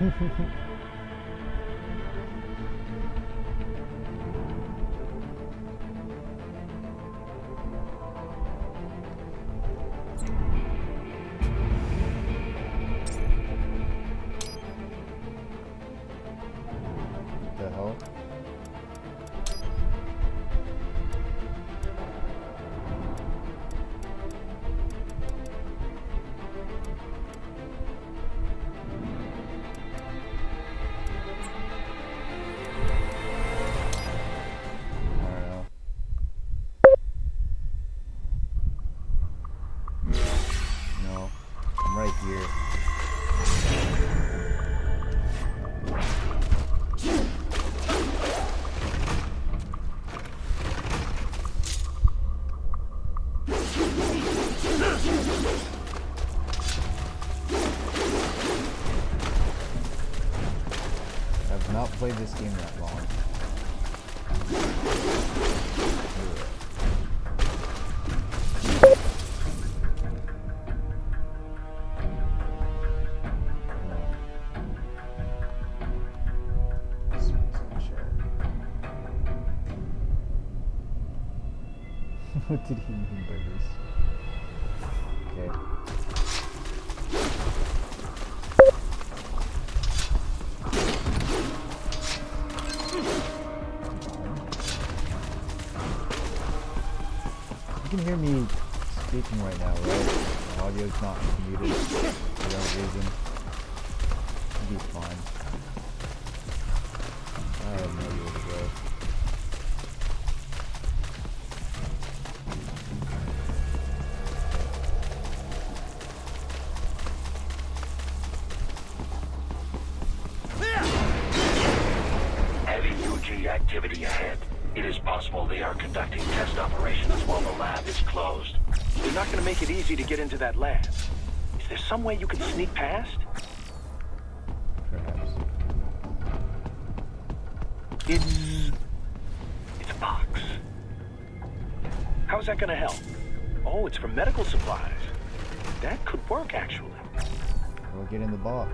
The hell? No, I'm right here. I've not played this game that long. What did he mean by this? Okay. You can hear me speaking right now, right? The audio's not muted for no reason. It'll be fine. I have no idea where to go. Activity ahead. It is possible they are conducting test operations while the lab is closed. They're not going to make it easy to get into that lab. Is there some way you can sneak past? Perhaps. It's a box. How's that going to help? Oh, it's for medical supplies. That could work, actually. We'll get in the box.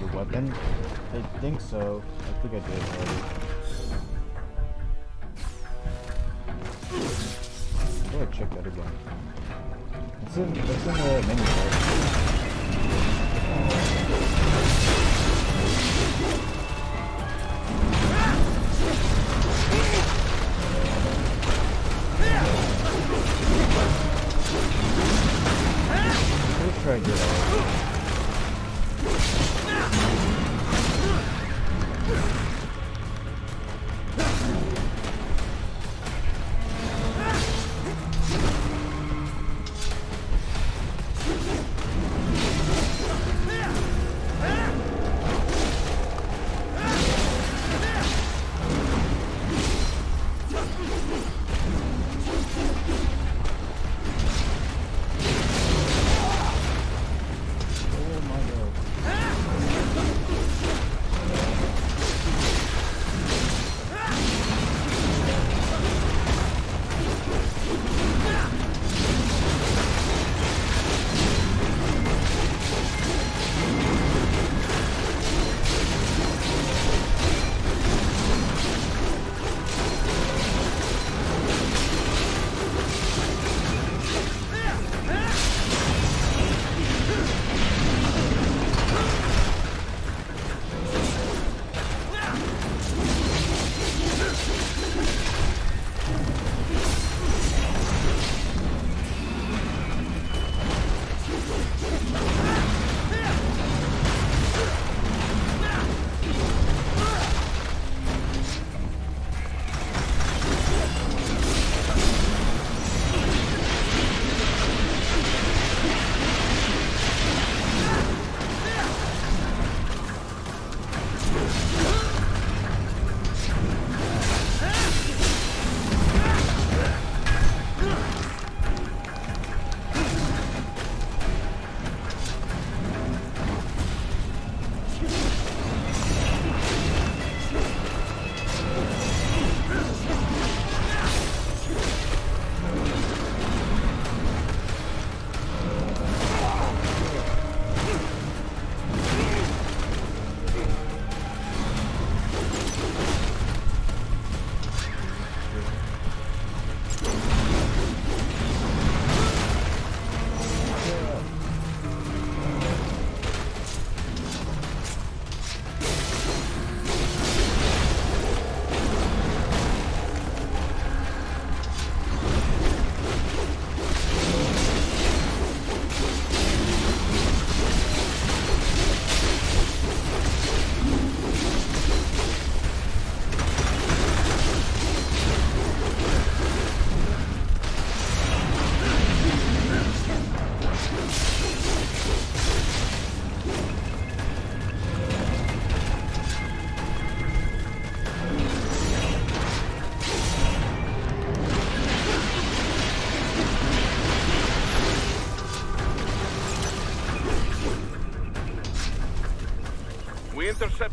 Your weapon? I think so. I think I did already. I'm gonna check that again. It's in the menu bar. Let's try to get it.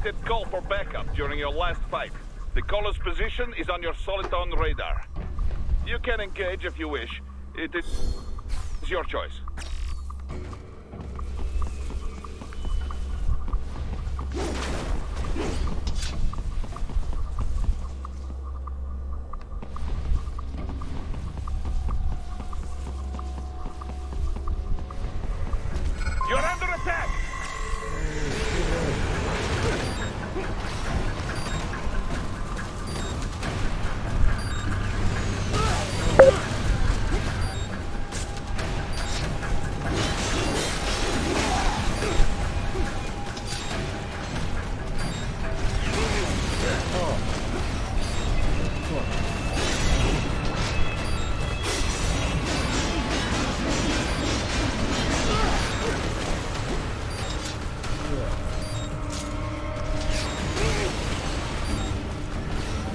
requested call for backup during your last fight. The caller's position is on your Soliton radar. You can engage if you wish. It is your choice. You're under attack!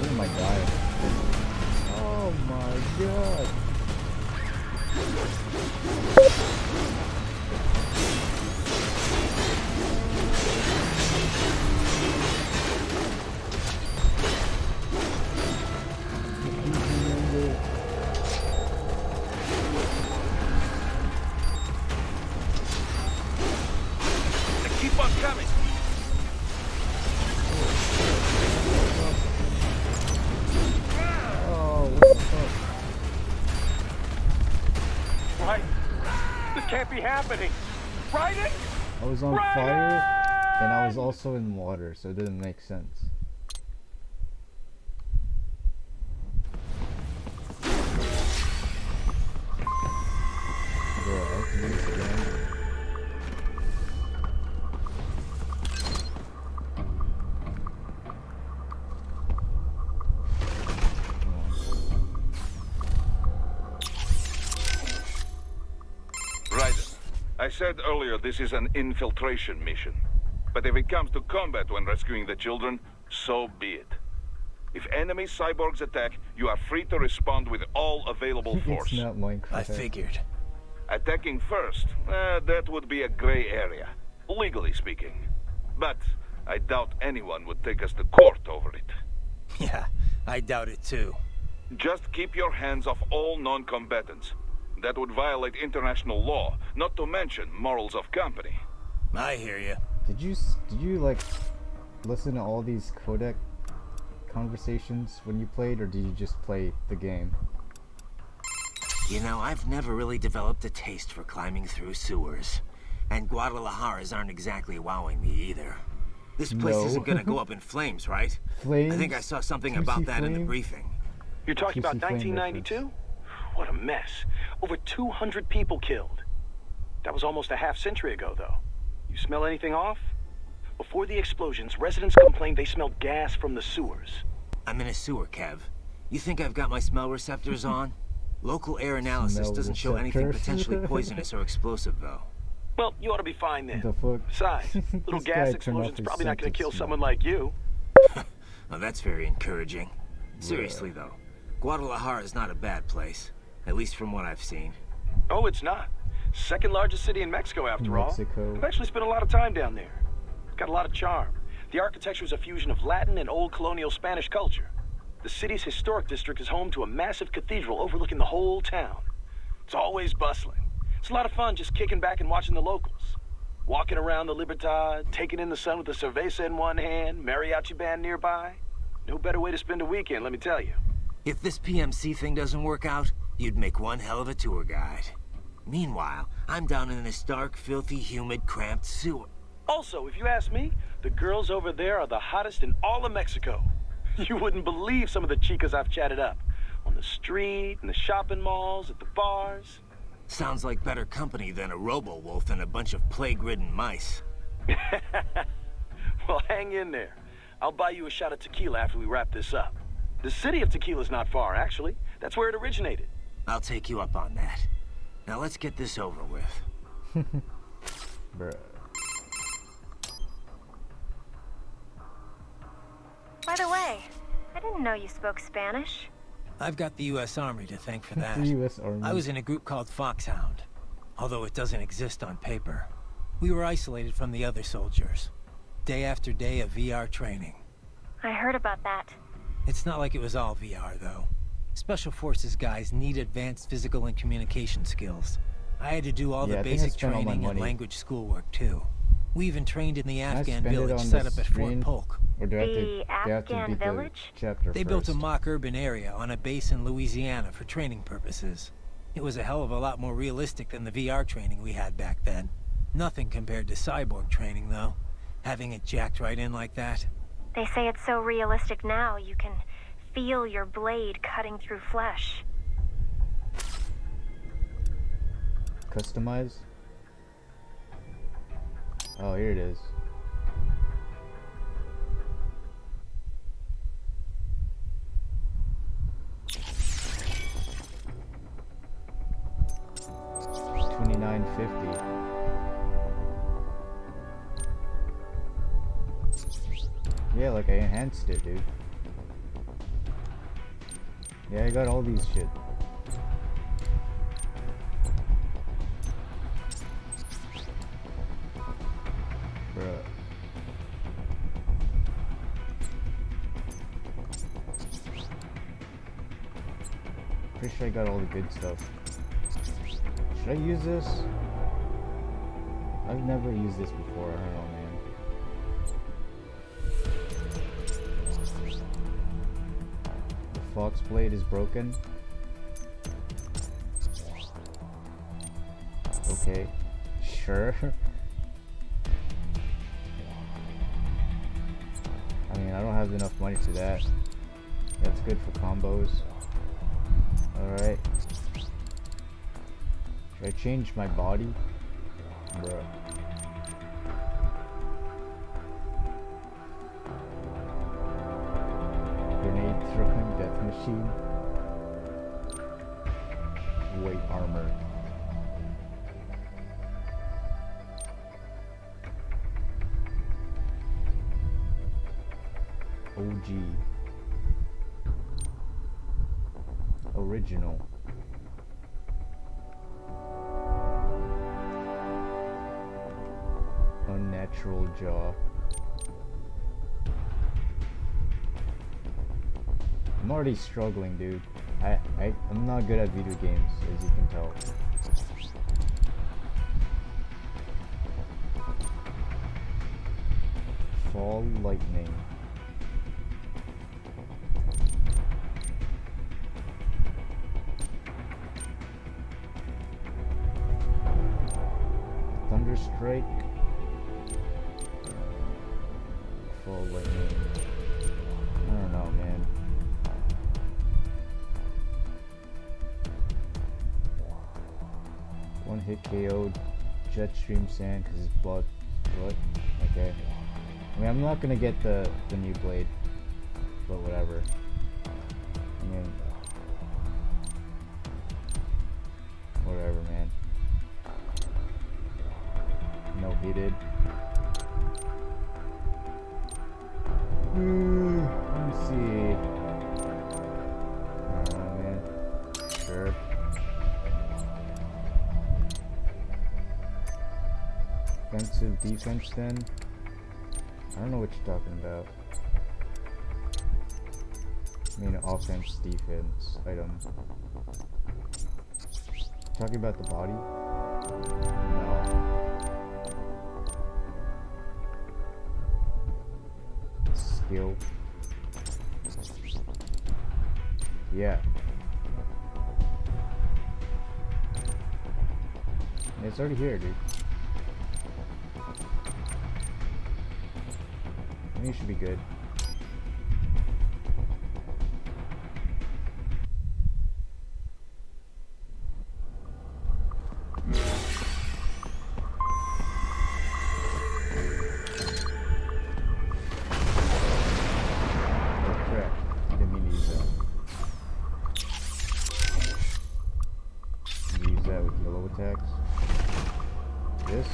Oh my god. Oh my god. Keep on coming! Oh, what the fuck? Right? This can't be happening. Right? I was on fire, and I was also in water, so it didn't make sense. Bro, I can use the gun. I said earlier this is an infiltration mission. But if it comes to combat when rescuing the children, so be it. If enemy cyborgs attack, you are free to respond with all available force. It's not Minecraft. I figured. Attacking first, that would be a gray area, legally speaking. But I doubt anyone would take us to court over it. Yeah, I doubt it too. Just keep your hands off all non-combatants. That would violate international law, not to mention morals of company. I hear you. Did you like listen to all these codec conversations when you played, or did you just play the game? You know, I've never really developed a taste for climbing through sewers. And Guadalajaras aren't exactly wowing me either. This place isn't gonna go up in flames, right? Flames? I think I saw something about that in the briefing. You're talking about 1992? What a mess. Over 200 people killed. That was almost a half century ago, though. You smell anything off? Before the explosions, residents complained they smelled gas from the sewers. I'm in a sewer, Kev. You think I've got my smell receptors on? Local air analysis doesn't show anything potentially poisonous or explosive, though. Well, you ought to be fine then. The fuck? Besides, little This gas guy turned off explosion's his probably not going sense to of kill smell. someone like you. Well, that's very encouraging. Seriously, though, Guadalajara is not a bad place. At least from what I've seen. Oh, it's not. Second largest city in Mexico, after all. Mexico. I've actually spent a lot of time down there. It's got a lot of charm. The architecture is a fusion of Latin and old colonial Spanish culture. The city's historic district is home to a massive cathedral overlooking the whole town. It's always bustling. It's a lot of fun just kicking back and watching the locals. Walking around the Libertad, taking in the sun with a cerveza in one hand, mariachi band nearby. No better way to spend a weekend, let me tell you. If this PMC thing doesn't work out, you'd make one hell of a tour guide. Meanwhile, I'm down in this dark, filthy, humid, cramped sewer. Also, if you ask me, the girls over there are the hottest in all of Mexico. You wouldn't believe some of the chicas I've chatted up. On the street, in the shopping malls, at the bars. Sounds like better company than a robo-wolf and a bunch of plague-ridden mice. Well, hang in there. I'll buy you a shot of tequila after we wrap this up. The city of Tequila's not far, actually. That's where it originated. I'll take you up on that. Now let's get this over with. Bruh. By the way, I didn't know you spoke Spanish. I've got the U.S. Army to thank for that. The U.S. Army. I was in a group called Foxhound, although it doesn't exist on paper. We were isolated from the other soldiers. day after day of VR training. I heard about that. It's not like it was all VR, though. Special Forces guys need advanced physical and communication skills. I had to do all the basic training and language schoolwork, too. We even trained in the Afghan village set up at Fort Polk. Or do The Afghan village? They built a mock urban area on a base in Louisiana for training purposes. It was a hell of a lot more realistic than the VR training we had back then. Nothing compared to cyborg training, though. Having it jacked right in like that. They say it's so realistic now you can feel your blade cutting through flesh. Customize? Oh, here it is. $29.50. Yeah, like I enhanced it, dude. Yeah, I got all these shit. Bruh. Pretty sure I got all the good stuff. Should I use this? I've never used this before, I don't know, man. The Fox blade is broken. Okay, sure. I mean, I don't have enough money for that. That's good for combos. Alright. Should I change my body? Bruh. Grenade throwing death machine. Weight armor. OG. Original. Unnatural jaw. I'm already struggling, dude. I'm not good at video games, as you can tell. Fall lightning. Thunderstrike. Fall lightning. I don't know, man. One hit KO'd. Jetstream sand because his blood. What? Okay. I mean, I'm not gonna get the new blade, but whatever. I mean, whatever, man. No heated. Let me see. I don't know, man. Sure. Offensive defense then? I don't know what you're talking about. I mean, offense, defense, item. Talking about the body? No. Skill. Yeah. It's already here, dude. I think it should be good. Oh crap, didn't mean to use that. Use that with yellow attacks. This.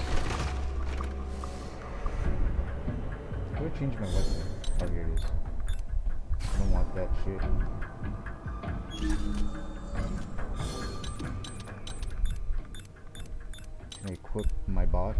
How do I change my weapon? Oh, here it is. I don't want that shit. Can I equip my box?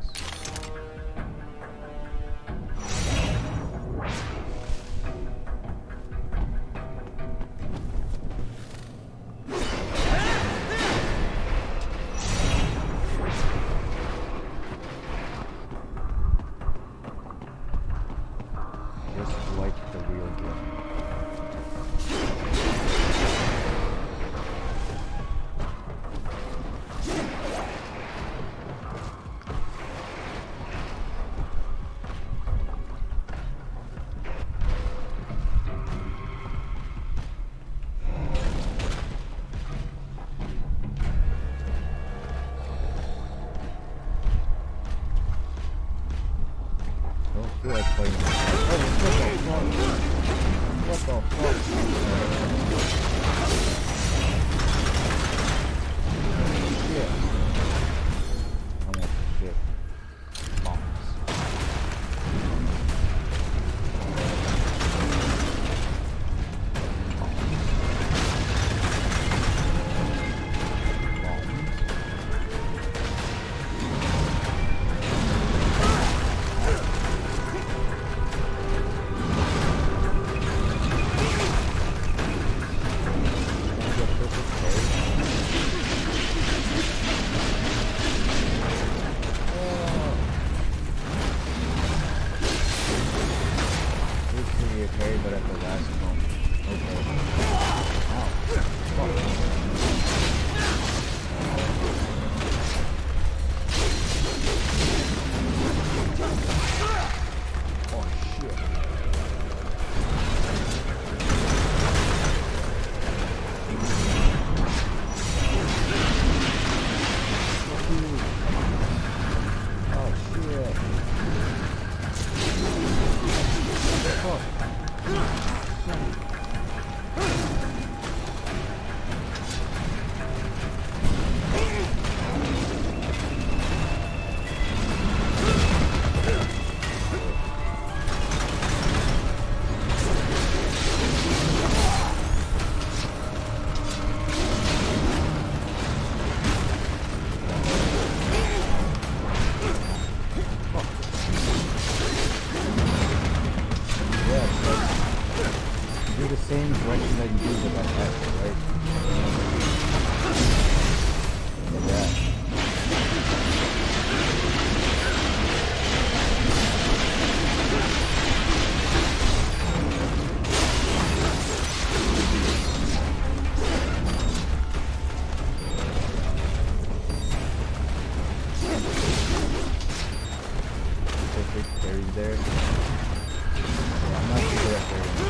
same direction that you do with that X, right? Yeah. Perfect carries there. Yeah, I'm not sure if they're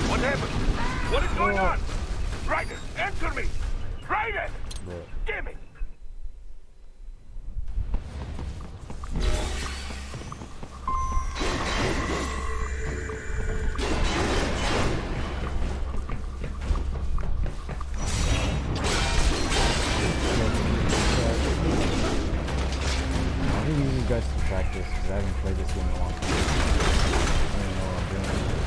What happened? What is going on? Ryder, answer me! Ryder! Damn it! I think you guys to practice because I haven't played this game in a long time. I don't even know what I'm doing.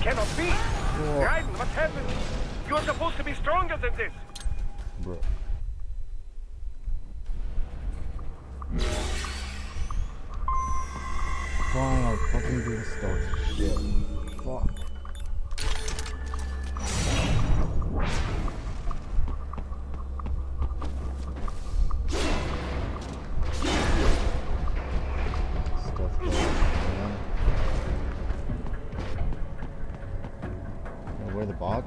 cannot be! Whoa. Raiden, what happened? You're supposed to be stronger than this! Bro. Fine, I'll fucking do the stealth shit. Fuck. Stealth kill, yeah. Where the box?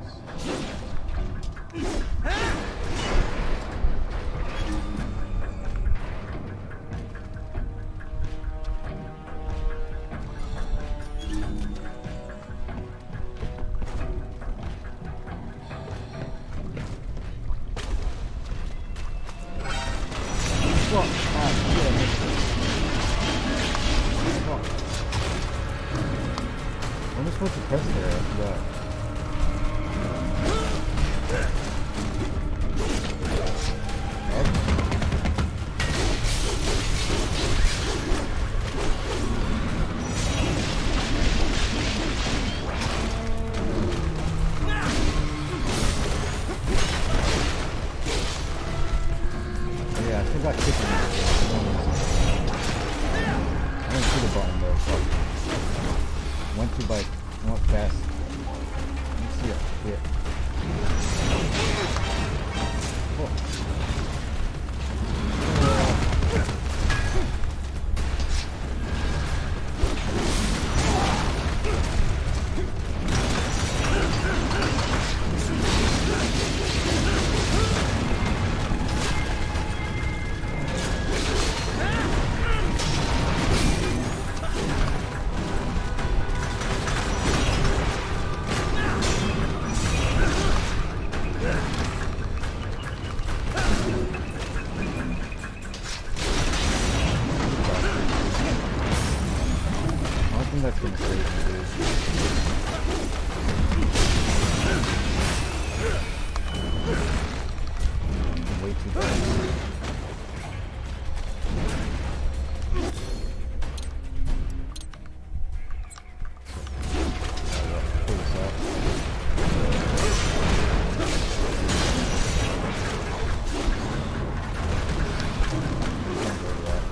Fuck. Ah, shit, I missed it. Fuck. What am I supposed to press there? I forgot. X? Yeah, I forgot kicking. I didn't see the button though. Fuck. Went too by, went fast. Let me see it. Yeah. Oh. I think that's gonna save me, dude. Way too bad. Pull this out. Can't go to that.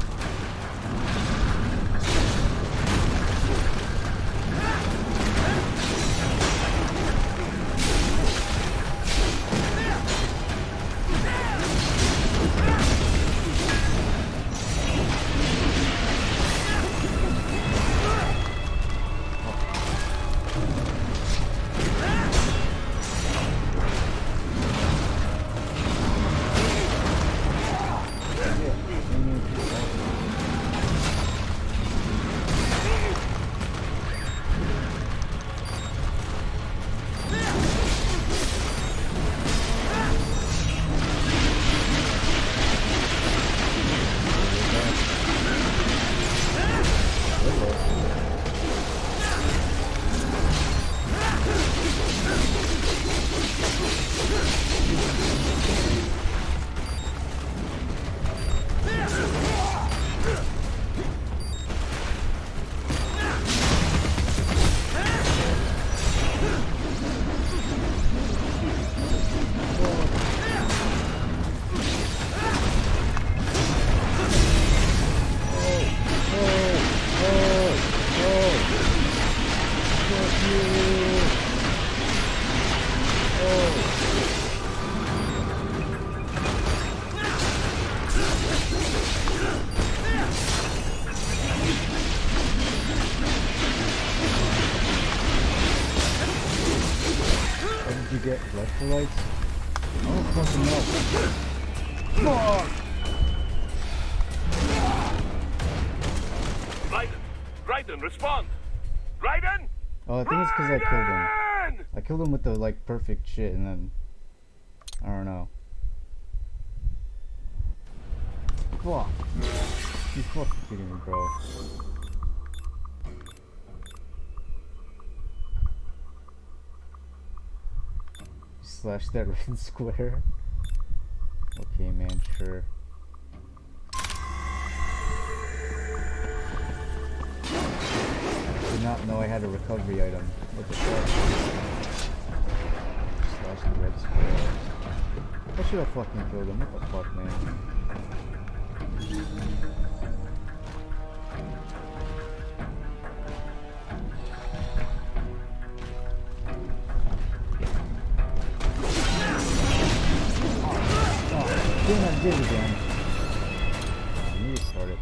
What did you get? Electrolytes? I don't fucking know. Fuck! Raiden, respond! Raiden! Oh, I think it's because I killed him. I killed him with the, like, perfect shit, and then... I don't know. Fuck. You fucking kidding me, bro. Slash that red square. Okay, man, sure. Did not know I had a recovery item. What the fuck? Slash the red square. I should have fucking killed him. What the fuck, man? Damn, I did it again. I need to start it.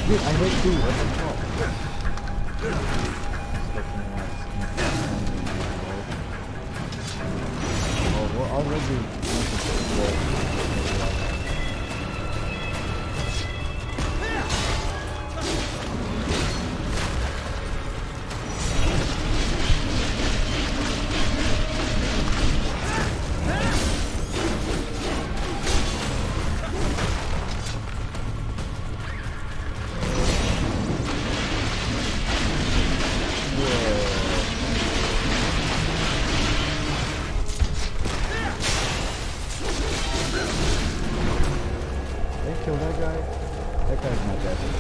Dude, I hit two. What the fuck? Oh, well, I'll let you. Kill that guy? That guy's not that big.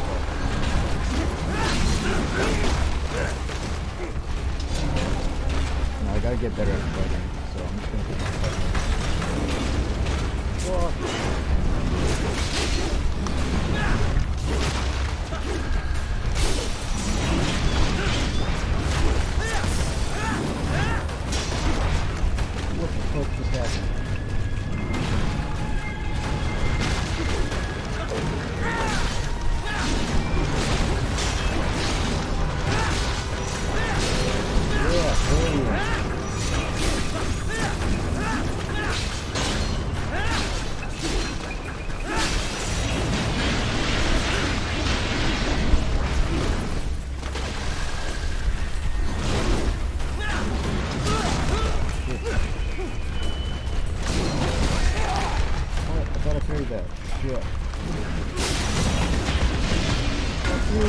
No, I gotta get better at fighting, so I'm just gonna keep fighting. Whoa. What the fuck just happened? That shit. Fuck you.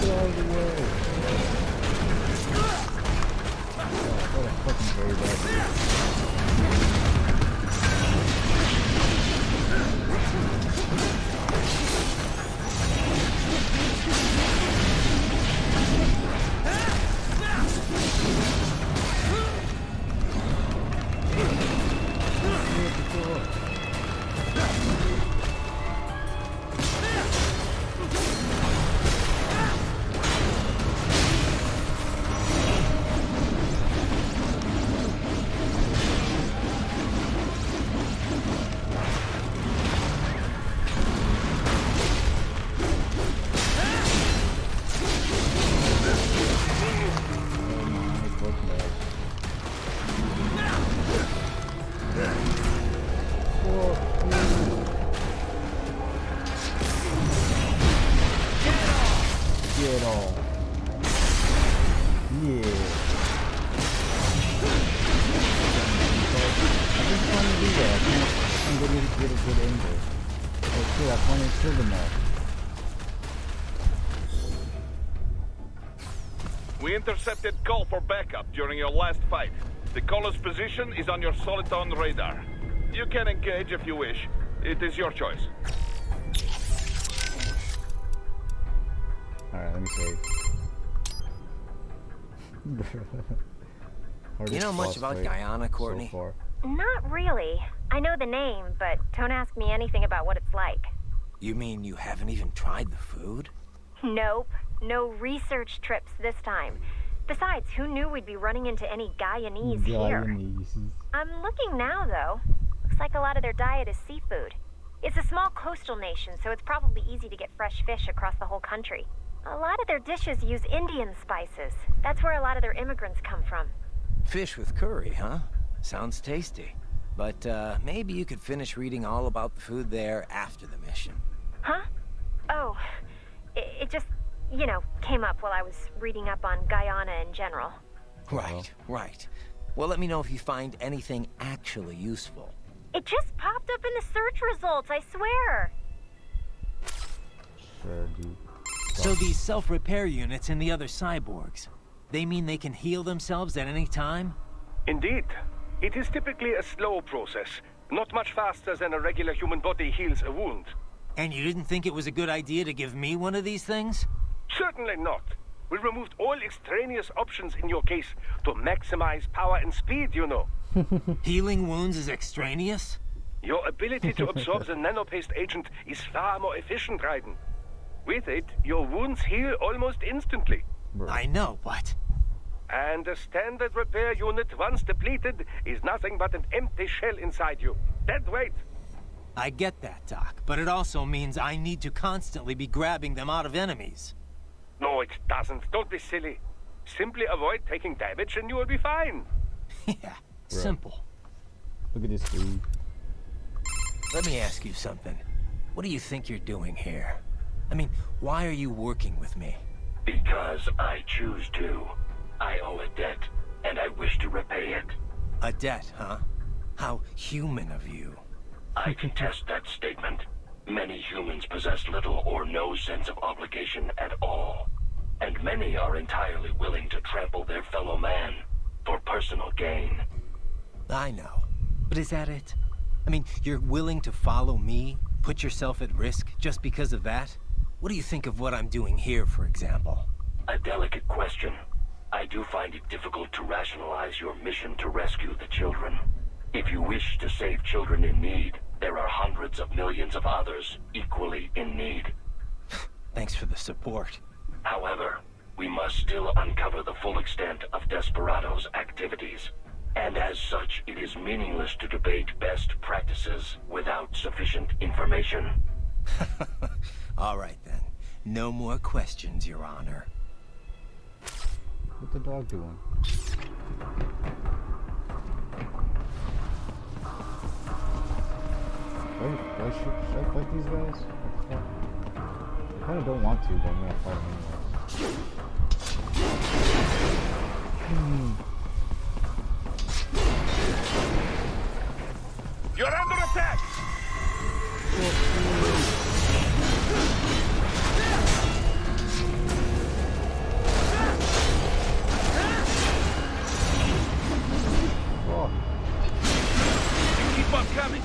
Get out of the way. Oh, what a fucking very bad. Get on. Yeah. I've been trying to do that. I'm going to get a good angle. Oh shit, I finally killed them all. We intercepted call for backup during your last fight. The caller's position is on your Soliton radar. You can engage if you wish. It is your choice. Alright, let me save. You know much about Guyana, Courtney? So Not really. I know the name, but don't ask me anything about what it's like. You mean you haven't even tried the food? Nope. No research trips this time. Besides, who knew we'd be running into any Guyanese here? I'm looking now, though. Looks like a lot of their diet is seafood. It's a small coastal nation, so it's probably easy to get fresh fish across the whole country. A lot of their dishes use Indian spices. That's where a lot of their immigrants come from. Fish with curry, huh? Sounds tasty. But, maybe you could finish reading all about the food there after the mission. Huh? Oh, it just, you know, came up while I was reading up on Guyana in general. Right, right. Well, let me know if you find anything actually useful. It just popped up in the search results, I swear. Sure, dude. So these self-repair units in the other cyborgs, they mean they can heal themselves at any time? Indeed. It is typically a slow process, not much faster than a regular human body heals a wound. And you didn't think it was a good idea to give me one of these things? Certainly not. We removed all extraneous options in your case to maximize power and speed, you know. Healing wounds is extraneous? Your ability to absorb the nanopaste agent is far more efficient, Raiden. With it, your wounds heal almost instantly. Bro. I know, but... And a standard repair unit, once depleted, is nothing but an empty shell inside you. Dead weight. I get that, Doc, but it also means I need to constantly be grabbing them out of enemies. No, it doesn't. Don't be silly. Simply avoid taking damage and you will be fine. Yeah, simple. Look at this dude. Let me ask you something. What do you think you're doing here? I mean, why are you working with me? Because I choose to. I owe a debt, and I wish to repay it. A debt, huh? How human of you. I contest that statement. Many humans possess little or no sense of obligation at all. And many are entirely willing to trample their fellow man for personal gain. I know. But is that it? I mean, you're willing to follow me, put yourself at risk just because of that? What do you think of what I'm doing here, for example? A delicate question. I do find it difficult to rationalize your mission to rescue the children. If you wish to save children in need, there are hundreds of millions of others equally in need. Thanks for the support. However, we must still uncover the full extent of Desperado's activities. And as such, it is meaningless to debate best practices without sufficient information. All right, then. No more questions, Your Honor. What the dog doing? Should I fight these guys? I kind of don't want to, but I'm gonna fight them anyway. You're under attack! Oh. Keep on coming.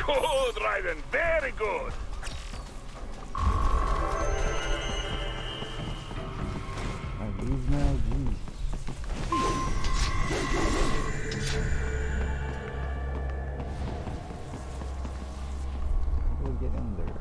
Good, Raiden. Very good. I leave now, geez. do I get in there?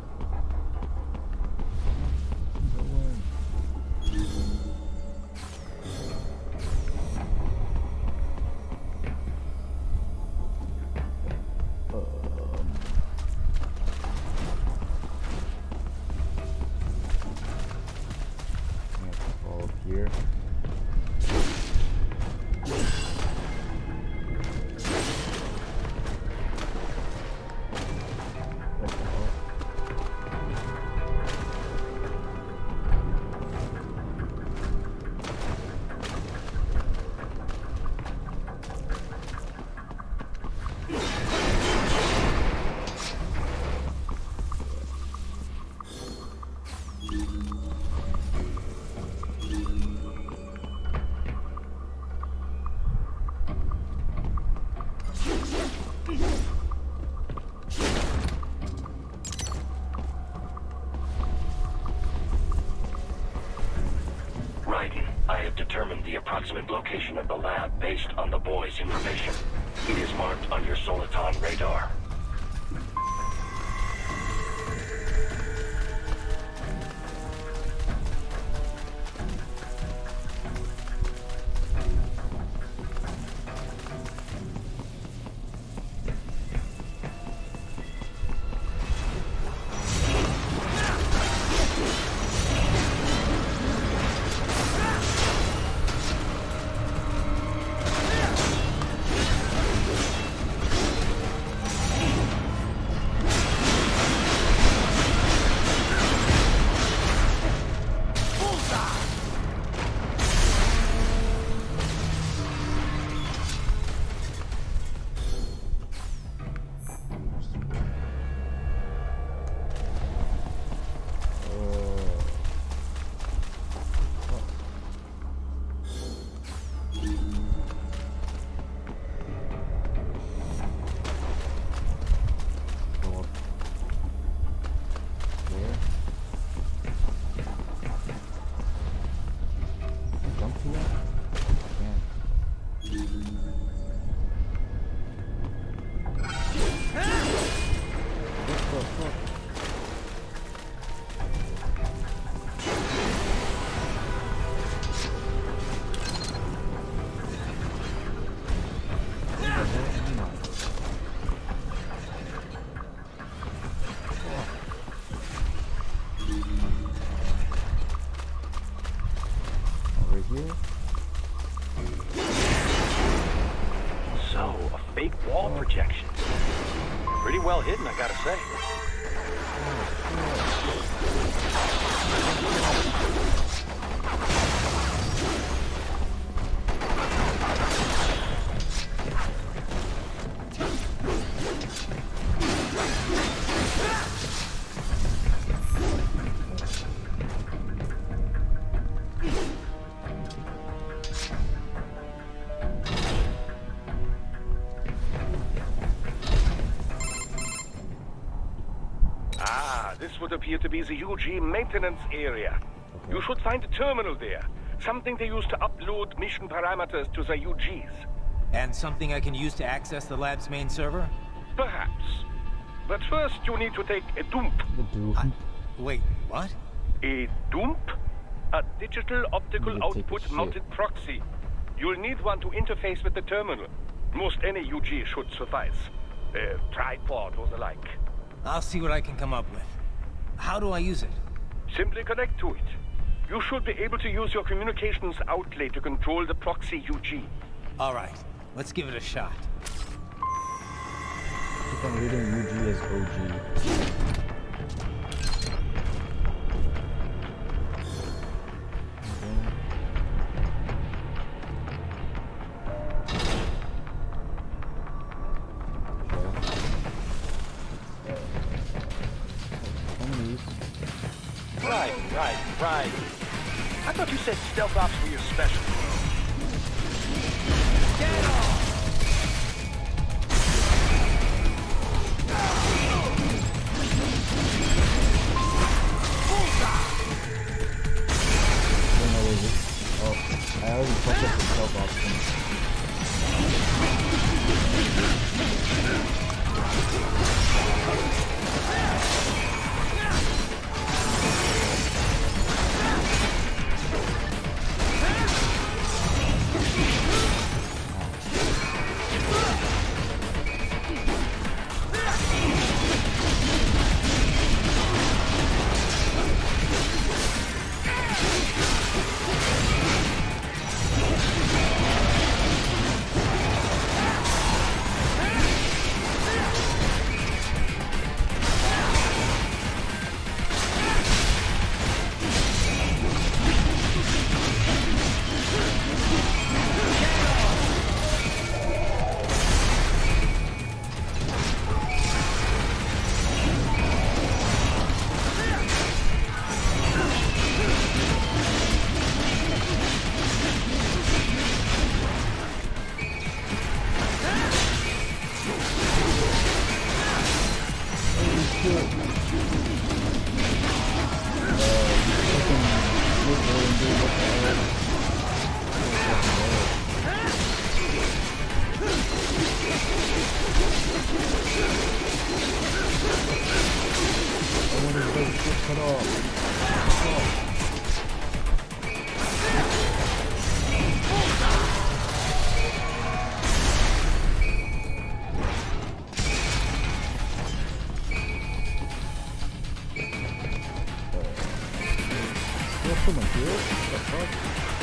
Determine the approximate location of the lab based on the boy's information. It is marked on your Soliton radar. Projection. Pretty well hidden, I gotta say. This would appear to be the UG maintenance area. Okay. You should find a terminal there. Something they use to upload mission parameters to the UGs. And something I can use to access the lab's main server? Perhaps. But first you need to take a dump. The dude. Wait, what? A dump? A digital optical You take a output shit. mounted proxy. You'll need one to interface with the terminal. Most any UG should suffice. A tripod or the like. I'll see what I can come up with. How do I use it? Simply connect to it. You should be able to use your communications outlet to control the proxy UG. All right, let's give it a shot. Keep on reading UG as OG. Right. I thought you said stealth ops were your specialty. Get off! Oh, I already fucked up the stealth option. want his leg to get cut off. There's someone here? What the fuck?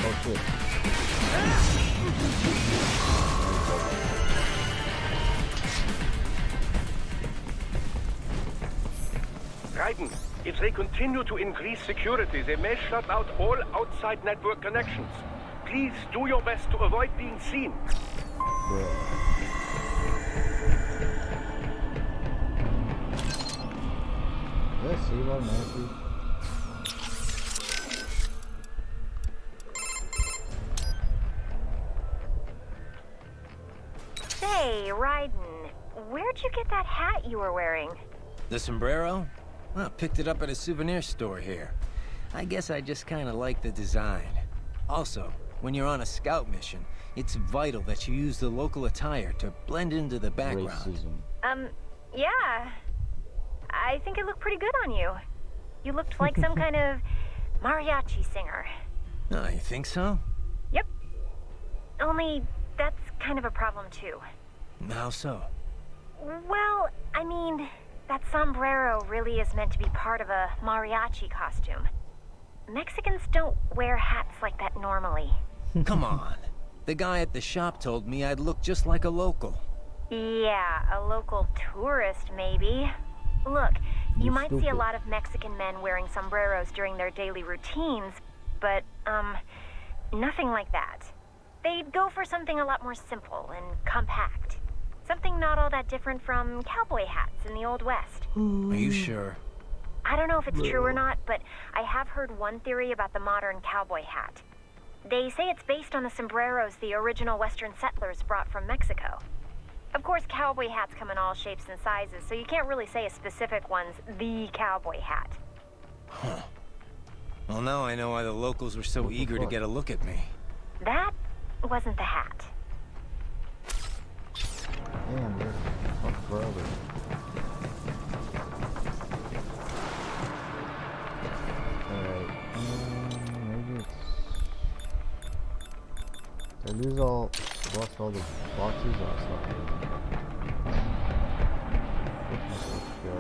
Oh shit. Raiden, if they continue to increase security, they may shut out all outside network connections. Please do your best to avoid being seen. Let's see what Matthew. Say, Raiden, where'd you get that hat you were wearing? The sombrero? Well, picked it up at a souvenir store here. I guess I just kind of like the design. Also, when you're on a scout mission, it's vital that you use the local attire to blend into the background. Racism. Yeah. I think it looked pretty good on you. You looked like some kind of mariachi singer. Oh, you think so? Yep. Only, that's kind of a problem too. How so? Well, I mean, that sombrero really is meant to be part of a mariachi costume. Mexicans don't wear hats like that normally. Come on. The guy at the shop told me I'd look just like a local. Yeah, a local tourist maybe. Look, you might see a lot of Mexican men wearing sombreros during their daily routines, but, nothing like that. They'd go for something a lot more simple and compact. Something not all that different from cowboy hats in the Old West. Are you sure? I don't know if it's true or not, but I have heard one theory about the modern cowboy hat. They say it's based on the sombreros the original Western settlers brought from Mexico. Of course, cowboy hats come in all shapes and sizes, so you can't really say a specific one's the cowboy hat. Huh. Well, now I know why the locals were so eager to get a look at me. That wasn't the hat. Damn, dude. Oh, forever. Alright. Maybe it's... Did I lose all... lost all the boxes? Oh, it's not good. Let's go.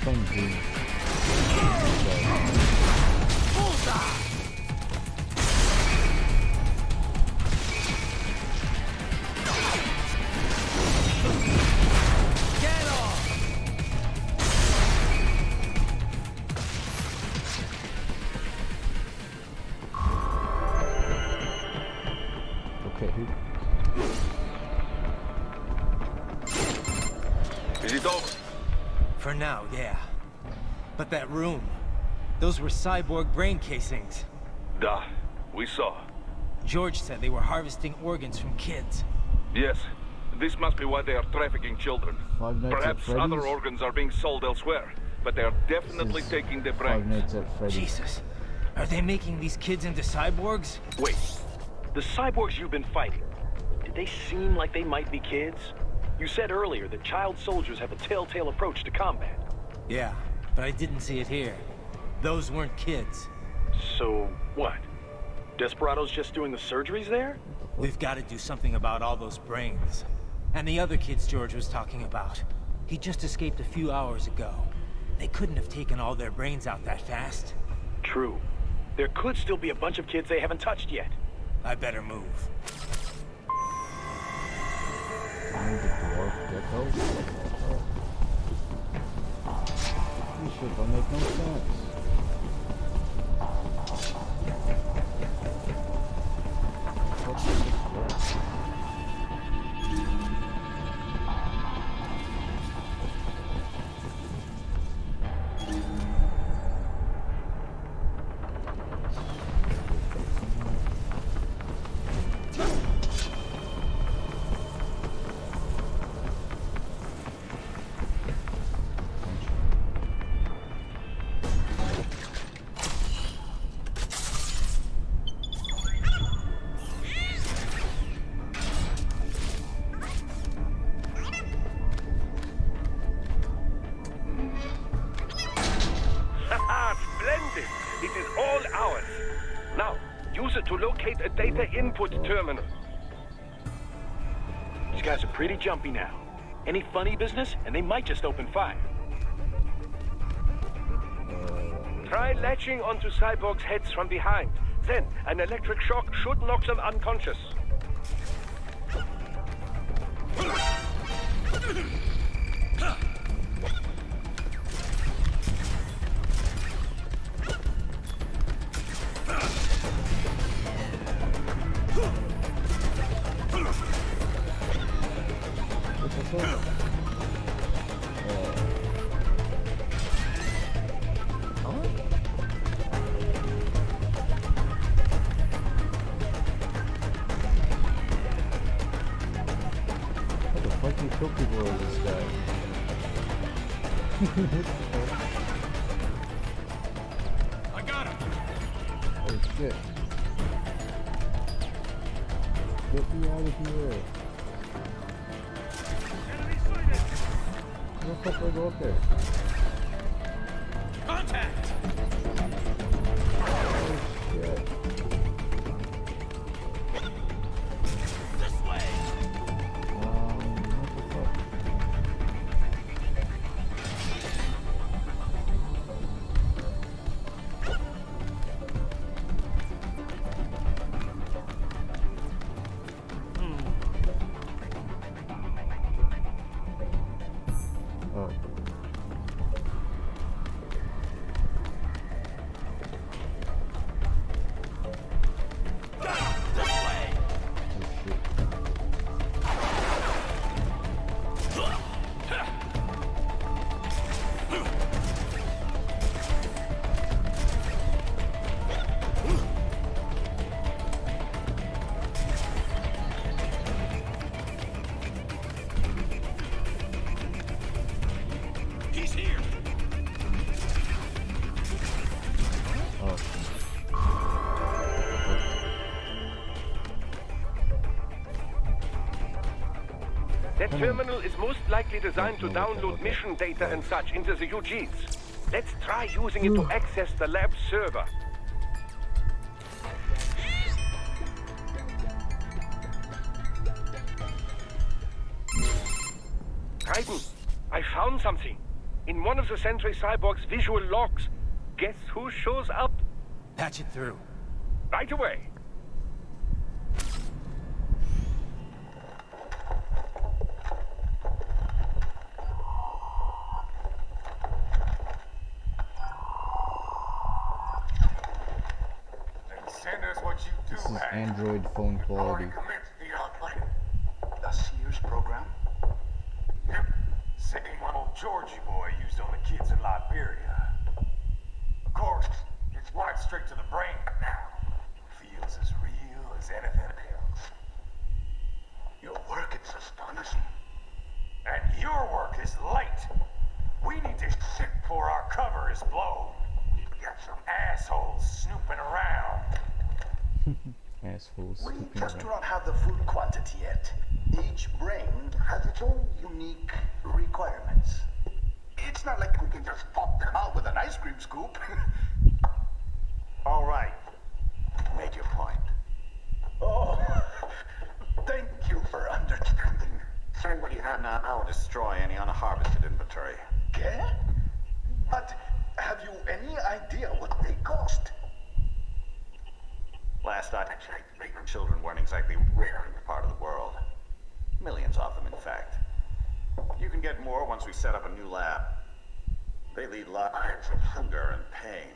playing Doom. Is it over? For now, yeah. But that room, those were cyborg brain casings. Duh, we saw. George said they were harvesting organs from kids. Yes, this must be why they are trafficking children. Perhaps other organs are being sold elsewhere, but they are definitely taking the brains. Jesus, are they making these kids into cyborgs? Wait, the cyborgs you've been fighting, did they seem like they might be kids? You said earlier that child soldiers have a telltale approach to combat. Yeah, but I didn't see it here. Those weren't kids. So, what? Desperados just doing the surgeries there? We've got to do something about all those brains. And the other kids George was talking about. He just escaped a few hours ago. They couldn't have taken all their brains out that fast. True. There could still be a bunch of kids they haven't touched yet. I better move. Find the dwarf gecko? This shit don't make no sense. What's this dwarf? It is all ours. Now, use it to locate a data input terminal. These guys are pretty jumpy now. Any funny business, and they might just open fire. Try latching onto cyborgs' heads from behind. Then, an electric shock should knock them unconscious. Kill people with this guy. I got him. Oh shit. Get me out of here. What the fuck do I go up there? Contact! Oh shit. This way! That terminal is most likely designed to download mission data and such into the UGs. Let's try using it to access the lab server. Raiden, I found something. In one of the Sentry Cyborg's visual logs, guess who shows up? Patch it through. Right away. Send us what you do. This is Android phone quality. The Sears program? Yep. Same one old Georgie boy used on the kids in Liberia. Of course, it's right straight to the brain now. Feels as real as anything else. Your work is astonishing. And your work is late. We need to shit before our cover is blown. We've got some assholes snooping around. Assholes. We just do not have the full quantity yet. Each brain has its own unique requirements. It's not like we can just pop them out with an ice cream scoop. All right. Make your point. Oh, thank you for understanding. Send what you have now. I'll destroy any unharvested inventory. Okay? But have you any idea what they cost? Last I checked, children weren't exactly rare in the part of the world. Millions of them, in fact. You can get more once we set up a new lab. They lead lives of hunger and pain.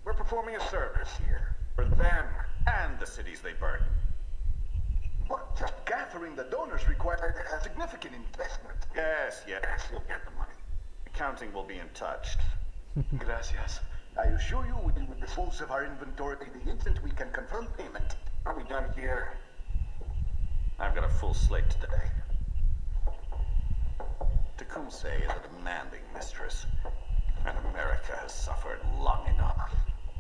We're performing a service here for them and the cities they burden. But just gathering the donors required a significant investment. Yes, you'll get the money. Accounting will be in touch. Gracias. I assure you we will dispose of our inventory the instant we can confirm payment. Are we done here? I've got a full slate today. Tecumseh is a demanding mistress, and America has suffered long enough.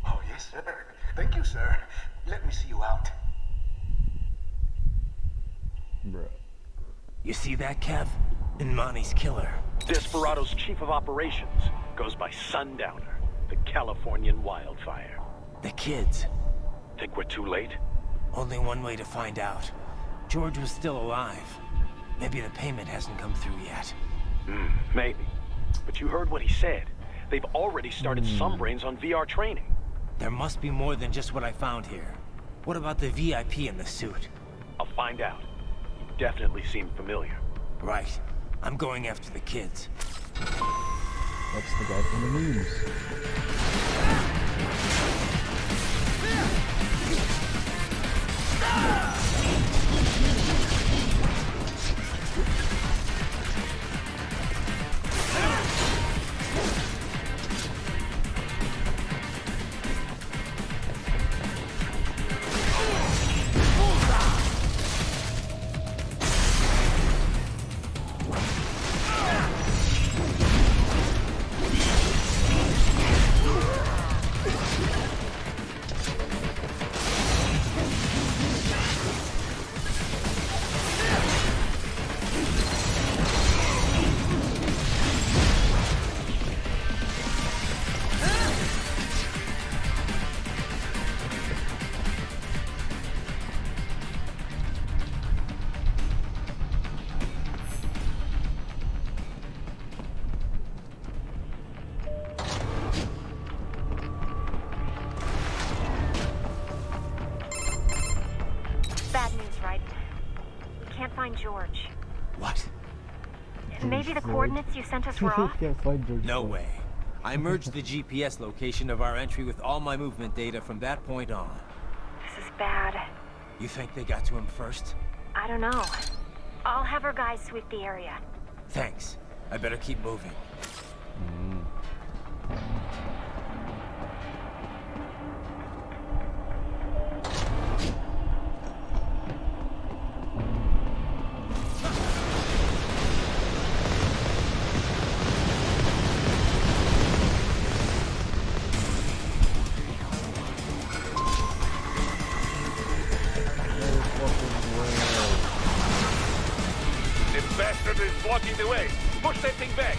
Oh, yes, sir. Thank you, sir. Let me see you out. Bruh. You see that, Kev? Imani's killer. Desperado's chief of operations goes by Sundowner, the Californian wildfire. The kids. Think we're too late? Only one way to find out. George was still alive. Maybe the payment hasn't come through yet. Maybe. But you heard what he said. They've already started some brains on VR training. There must be more than just what I found here. What about the VIP in the suit? I'll find out. You definitely seem familiar. Right. I'm going after the kids. That's the guy from the news. George. What? Maybe the coordinates you sent us were off? Can't find George. No way. I merged the GPS location of our entry with all my movement data from that point on. This is bad. You think they got to him first? I don't know. I'll have our guys sweep the area. Thanks. I better keep moving. Blocking the way. Push that thing back.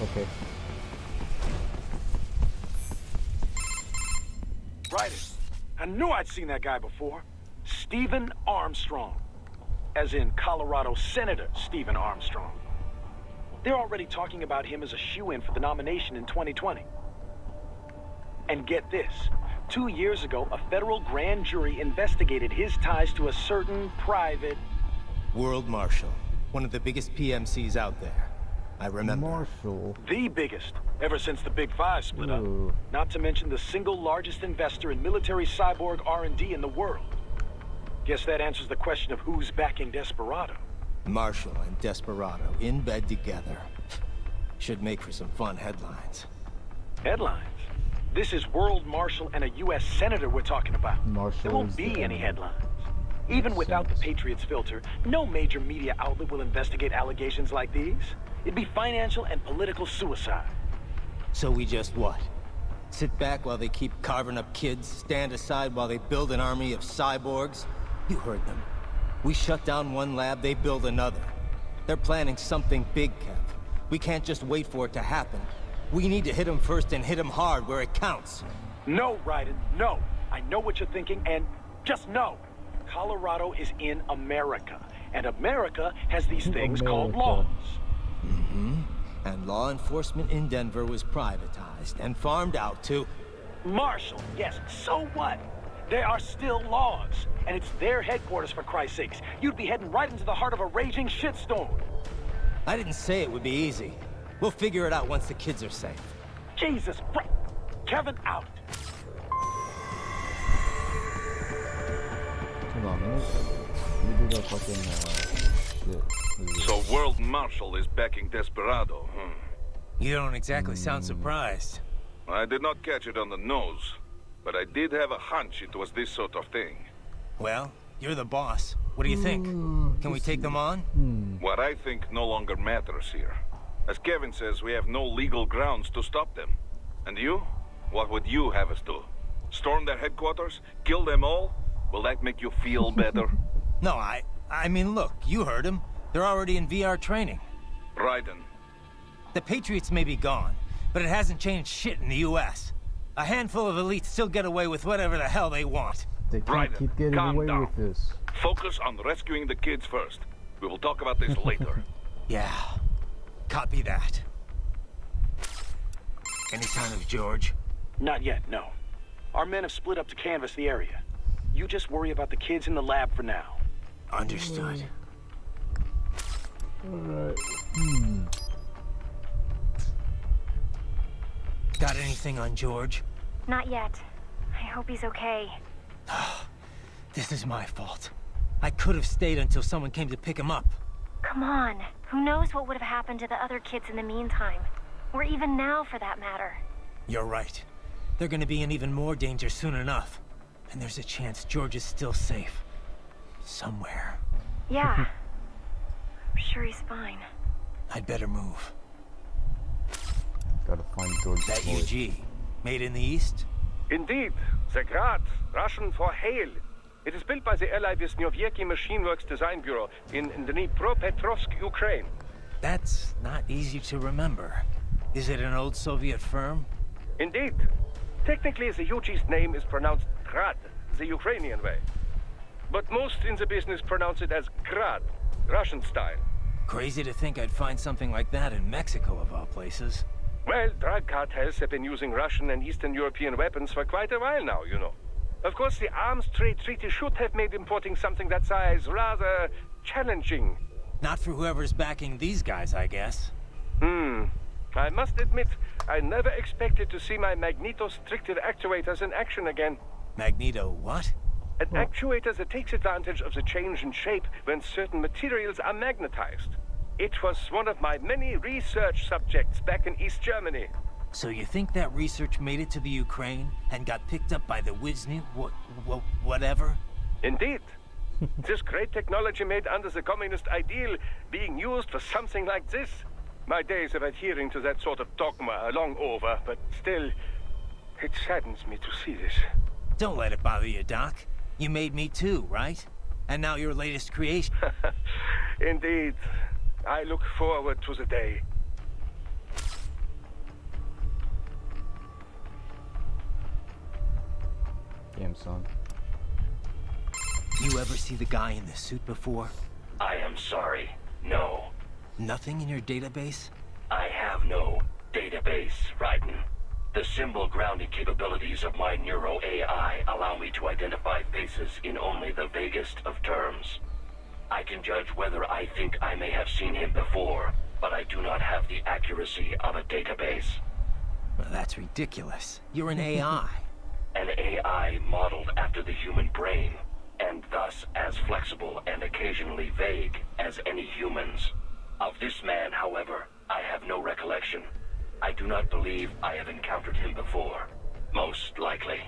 Okay. Right. I knew I'd seen that guy before. Stephen Armstrong. As in Colorado Senator Stephen Armstrong. They're already talking about him as a shoo-in for the nomination in 2020. And get this. 2 years ago, a federal grand jury investigated his ties to a certain private... World Marshal. One of the biggest PMCs out there. I remember. Marshall. The biggest, ever since the Big Five split up. Not to mention the single largest investor in military cyborg R&D in the world. Guess that answers the question of who's backing Desperado. Marshall and Desperado in bed together. Should make for some fun headlines. Headlines? This is World Marshal and a U.S. Senator we're talking about. Marshall there won't be any headlines. Even without the Patriots filter, no major media outlet will investigate allegations like these. It'd be financial and political suicide. So we just what? Sit back while they keep carving up kids, stand aside while they build an army of cyborgs? You heard them. We shut down one lab, they build another. They're planning something big, Kev. We can't just wait for it to happen. We need to hit them first and hit them hard where it counts. No, Raiden, no. I know what you're thinking, and just know. Colorado is in America, and America has these things called laws. Mm-hmm. And law enforcement in Denver was privatized and farmed out to... Marshall, yes, so what? There are still laws, and it's their headquarters, for Christ's sakes. You'd be heading right into the heart of a raging shitstorm. I didn't say it would be easy. We'll figure it out once the kids are safe. Jesus Christ. Kevin out. Hold on, let me do the fucking, shit. So World Marshal is backing Desperado, huh? You don't exactly sound surprised. I did not catch it on the nose, but I did have a hunch it was this sort of thing. Well, you're the boss. What do you think? Can we take them on? What I think no longer matters here. As Kevin says, we have no legal grounds to stop them. And you? What would you have us do? Storm their headquarters? Kill them all? Will that make you feel better? No, I mean, look, you heard him. They're already in VR training. Raiden. The Patriots may be gone, but it hasn't changed shit in the U.S. A handful of elites still get away with whatever the hell they want. They can't keep getting away with this. Focus on rescuing the kids first. We will talk about this later. Yeah. Copy that. Any sign of George? Not yet, no. Our men have split up to canvass the area. You just worry about the kids in the lab for now. Understood. Alright. Got anything on George? Not yet. I hope he's okay. This is my fault. I could have stayed until someone came to pick him up. Come on. Who knows what would have happened to the other kids in the meantime? Or even now, for that matter. You're right. They're gonna be in even more danger soon enough. And there's a chance George is still safe. Somewhere. Yeah. I'm sure he's fine. I'd better move. Gotta find George. That UG. Made in the East? Indeed. The Grad, Russian for hail. It is built by the ally Deeznutsfan9+1021 Machine Works Design Bureau in Dnipropetrovsk, Ukraine. That's not easy to remember. Is it an old Soviet firm? Indeed. Technically, the UG's name is pronounced Grad, the Ukrainian way. But most in the business pronounce it as grad, Russian style. Crazy to think I'd find something like that in Mexico, of all places. Well, drug cartels have been using Russian and Eastern European weapons for quite a while now, you know. Of course, the arms trade treaty should have made importing something that size rather challenging. Not for whoever's backing these guys, I guess. I must admit, I never expected to see my magneto-stricted actuators in action again. Magneto what? An actuator that takes advantage of the change in shape when certain materials are magnetized. It was one of my many research subjects back in East Germany. So you think that research made it to the Ukraine and got picked up by the whatever? Indeed. This great technology made under the communist ideal being used for something like this. My days of adhering to that sort of dogma are long over, but still, it saddens me to see this. Don't let it bother you, Doc. You made me too, right? And now your latest creation. Indeed. I look forward to the day. Damn, son. You ever see the guy in the suit before? I am sorry. No. Nothing in your database? I have no database, Raiden. The symbol grounding capabilities of my Neuro AI allow me to identify faces in only the vaguest of terms. I can judge whether I think I may have seen him before, but I do not have the accuracy of a database. Well, that's ridiculous. You're an AI. An AI modeled after the human brain, and thus as flexible and occasionally vague as any humans. Of this man, however, I have no recollection. I do not believe I have encountered him before. Most likely.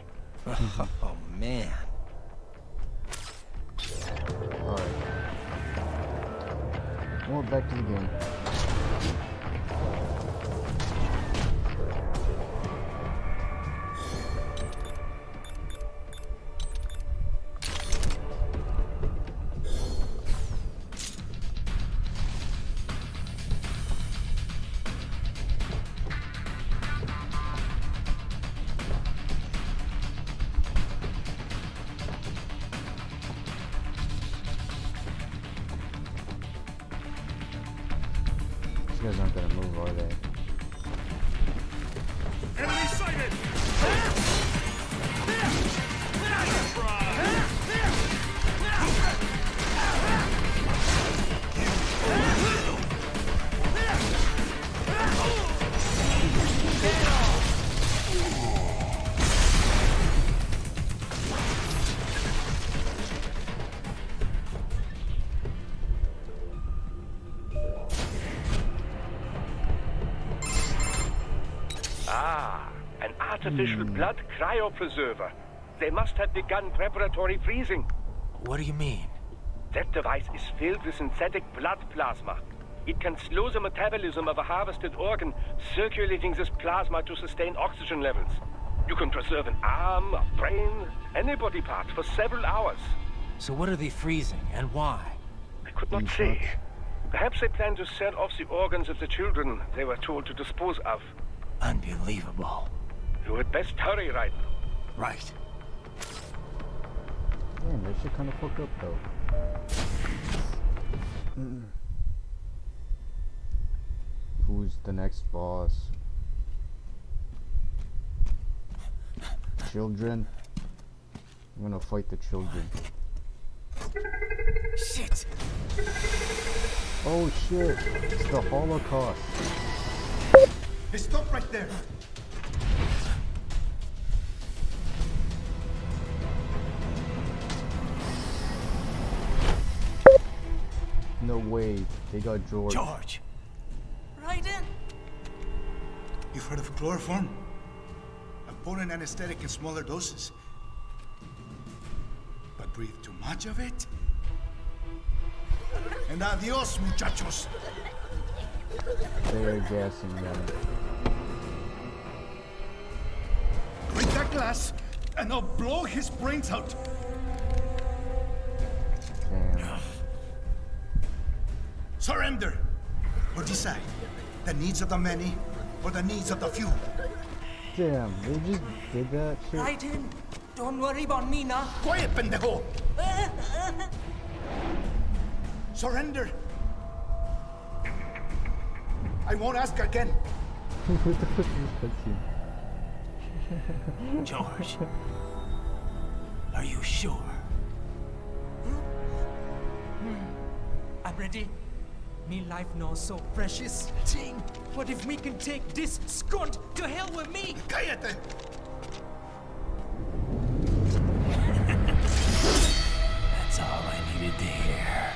Oh, man. Alright. Well, back to the game. These guys aren't gonna move, are they? Enemy sighted! An artificial blood cryopreserver. They must have begun preparatory freezing. What do you mean? That device is filled with synthetic blood plasma. It can slow the metabolism of a harvested organ, circulating this plasma to sustain oxygen levels. You can preserve an arm, a brain, any body part for several hours. So what are they freezing, and why? I could not say. Perhaps they plan to sell off the organs of the children they were told to dispose of. Unbelievable. You had best hurry, Raiden. Right. Damn, that shit kinda fucked up though. Who's the next boss? Children? I'm gonna fight the children. Shit! Oh shit! It's the Holocaust! Hey, stop right there! No way, they got George. George! Raiden! You've heard of chloroform? A potent anesthetic in smaller doses. But breathe too much of it? And adios, muchachos! They're gassing them. Break that glass, and I'll blow his brains out! Damn. Surrender! Or decide, the needs of the many, or the needs of the few. Damn, they just did that shit? Raiden! Don't worry about me, nah. Quiet, pendejo! Surrender! I won't ask again. What the fuck is this cutscene? George, are you sure? I'm ready. Me life now so precious. Ting, what if we can take this skunt to hell with me? Cállate! That's all I needed to hear.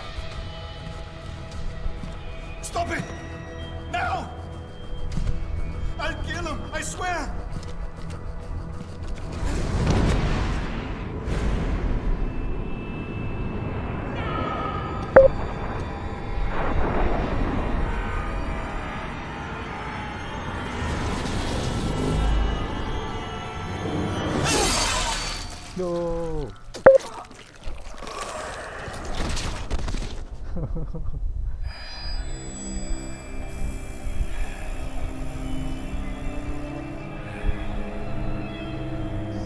Stop it! Now! I'll kill him, I swear! No.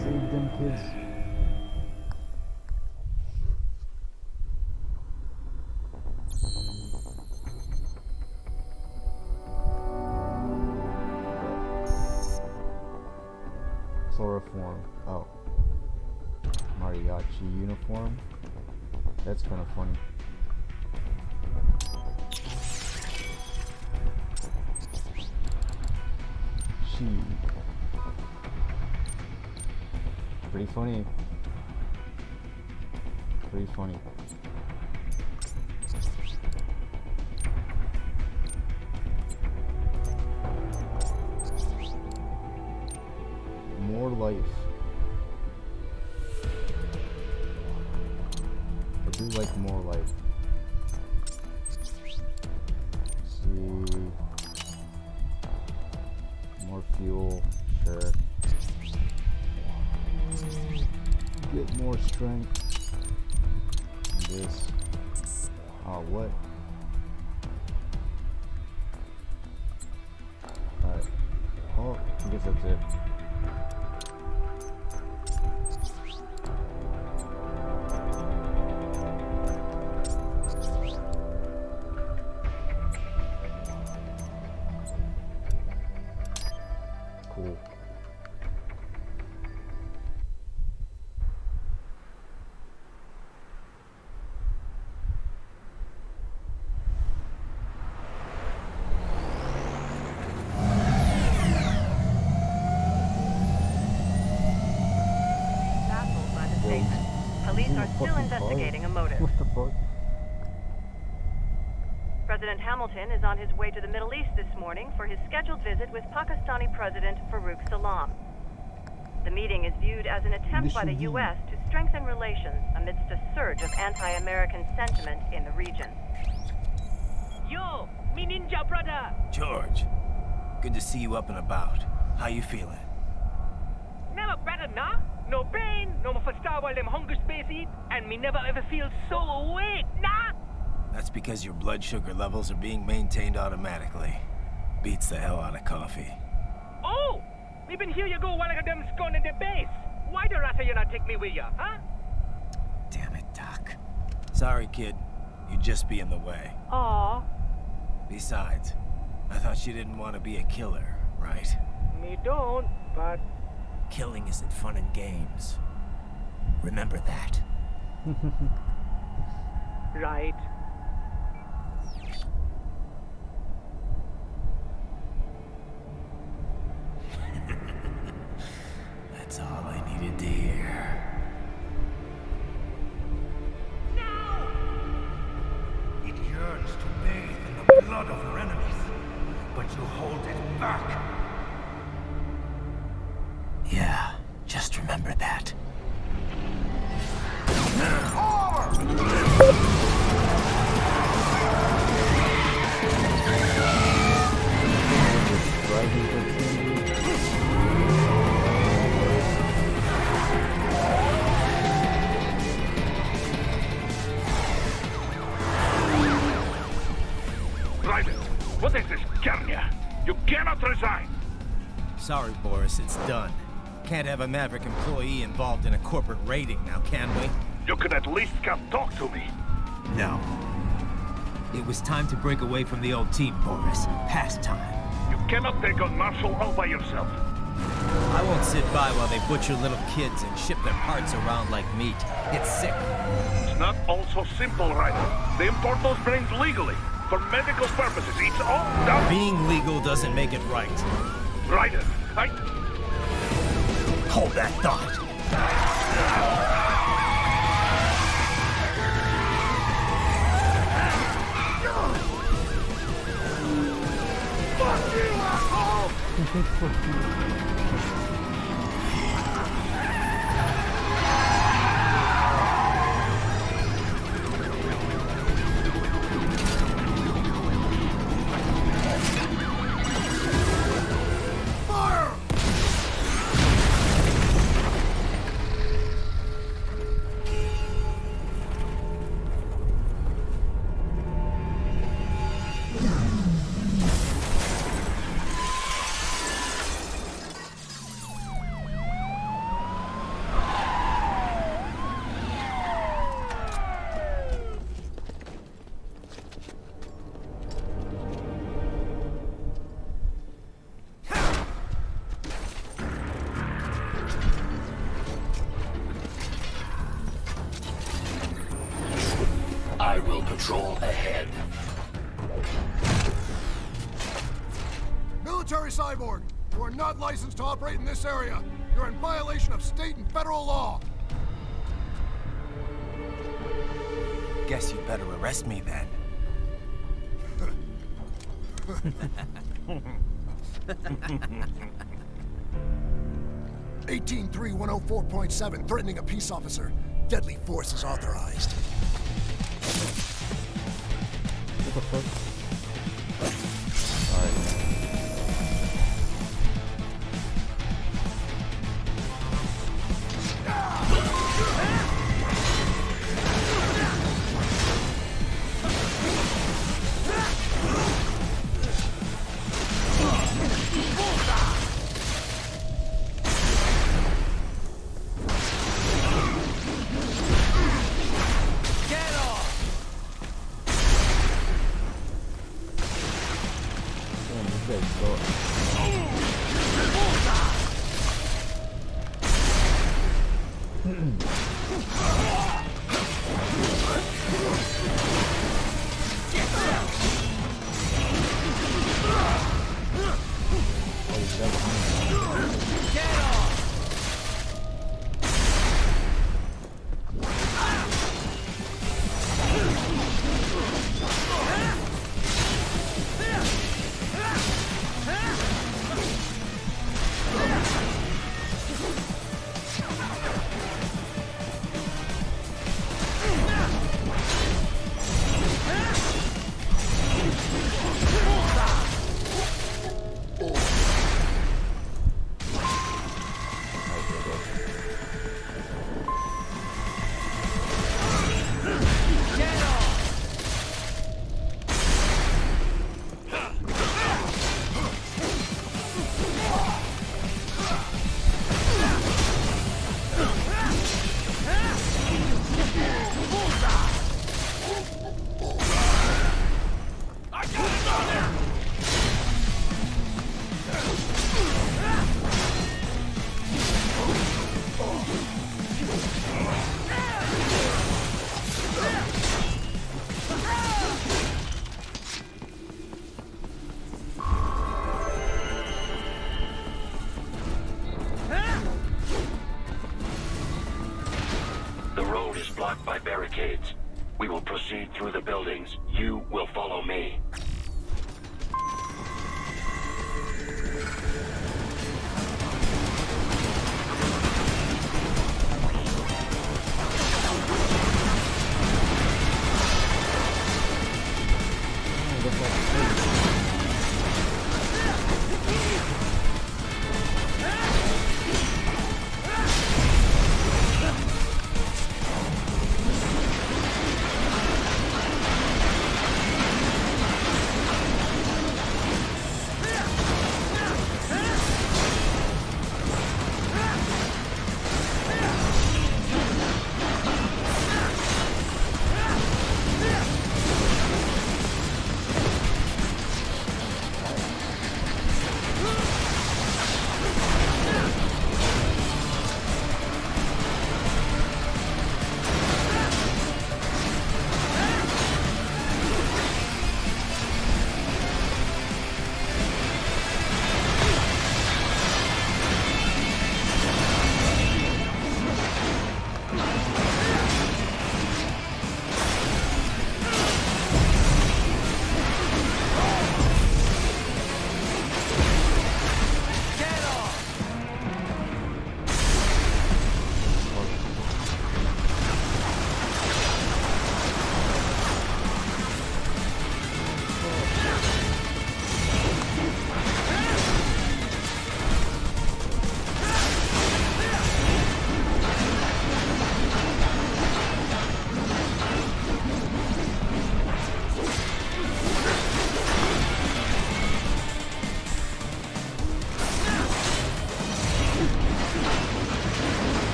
Save them kids. Chloroform. Oh. Mariachi uniform. That's kind of funny. She. Pretty funny. Pretty funny. More life. I do like more life. Let's see. More fuel, sure. Get more strength. This. Oh, what? Alright. Oh, I guess that's it. Cool. Baffled by the statement, police are still investigating a motive. What the fuck? President Hamilton is on his way to the Middle East this morning for his scheduled visit with Pakistani President Farouk Salam. The meeting is viewed as an attempt by the U.S. to strengthen relations amidst a surge of anti-American sentiment in the region. Yo, me ninja brother. George, good to see you up and about. How you feeling? Never better, nah. No pain, no more starve while them hunger space eat, and me never ever feel so awake, nah. That's because your blood sugar levels are being maintained automatically. Beats the hell out of coffee. Oh, me been here you go while I got them scone in the base. Why the rasta you not take me with ya, huh? Damn it, Doc. Sorry, kid. You'd just be in the way. Aw. Besides, I thought you didn't want to be a killer, right? Me don't, but... Killing isn't fun and games. Remember that. Right. That's all I needed to hear. Now! It yearns to bathe in the blood of your enemies, but you hold it back. Yeah, just remember that. Private, what is this, Garnia? You cannot resign. Sorry, Boris, it's done. Can't have a Maverick employee involved in a corporate raiding now, can we? You could at least come talk to me. No. It was time to break away from the old team, Boris. Past time. You cannot take on Marshall all by yourself. I won't sit by while they butcher little kids and ship their parts around like meat. It's sick. It's not all so simple, Ryder. They import those brains legally. For medical purposes. It's all done. Being legal doesn't make it right. Ryder, Hold that thought. Fuck you, asshole! I will patrol ahead. Military cyborg, you are not licensed to operate in this area. You're in violation of state and federal law. Guess you better arrest me then. 18-3104.7, threatening a peace officer. Deadly force is authorized. What the fuck? blocked by barricades. We will proceed through the buildings. You will follow me.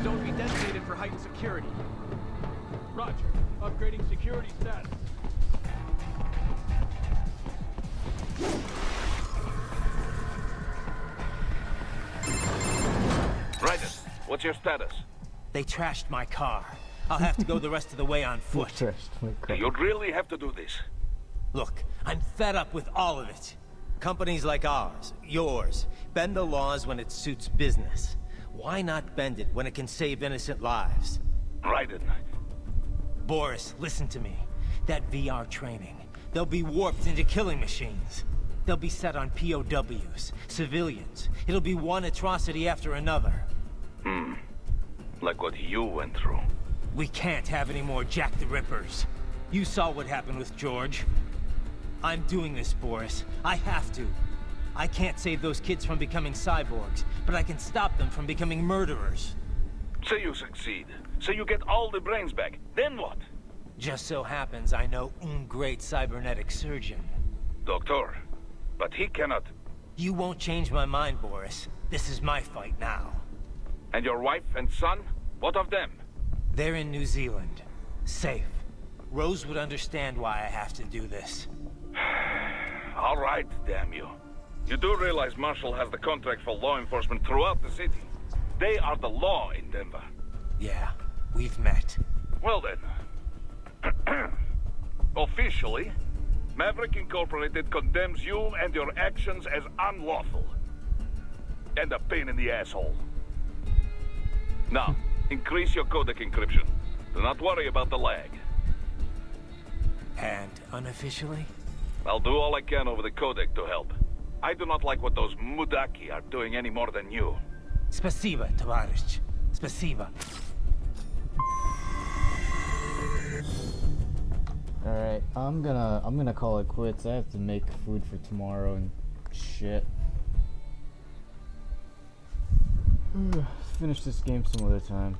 Don't be designated for heightened security. Roger. Upgrading security status. Raiden, what's your status? They trashed my car. I'll have to go the rest of the way on foot. You'd really have to do this. Look, I'm fed up with all of it. Companies like ours, yours, bend the laws when it suits business. Why not bend it when it can save innocent lives? Raiden. Boris, listen to me. That VR training, they'll be warped into killing machines. They'll be set on POWs, civilians. It'll be one atrocity after another. Like what you went through. We can't have any more Jack the Rippers. You saw what happened with George. I'm doing this, Boris. I have to. I can't save those kids from becoming cyborgs, but I can stop them from becoming murderers. Say you succeed. Say you get all the brains back. Then what? Just so happens I know un great cybernetic surgeon. Doctor. But he cannot... You won't change my mind, Boris. This is my fight now. And your wife and son? What of them? They're in New Zealand. Safe. Rose would understand why I have to do this. All right, damn you. You do realize Marshall has the contract for law enforcement throughout the city. They are the law in Denver. Yeah, we've met. Well then. Officially, Maverick Incorporated condemns you and your actions as unlawful. And a pain in the asshole. Now, increase your codec encryption. Do not worry about the lag. And unofficially? I'll do all I can over the codec to help. I do not like what those mudaki are doing any more than you. Spasiba, Tavarish. Spasiba. Alright, I'm gonna call it quits. I have to make food for tomorrow and shit. Finish this game some other time.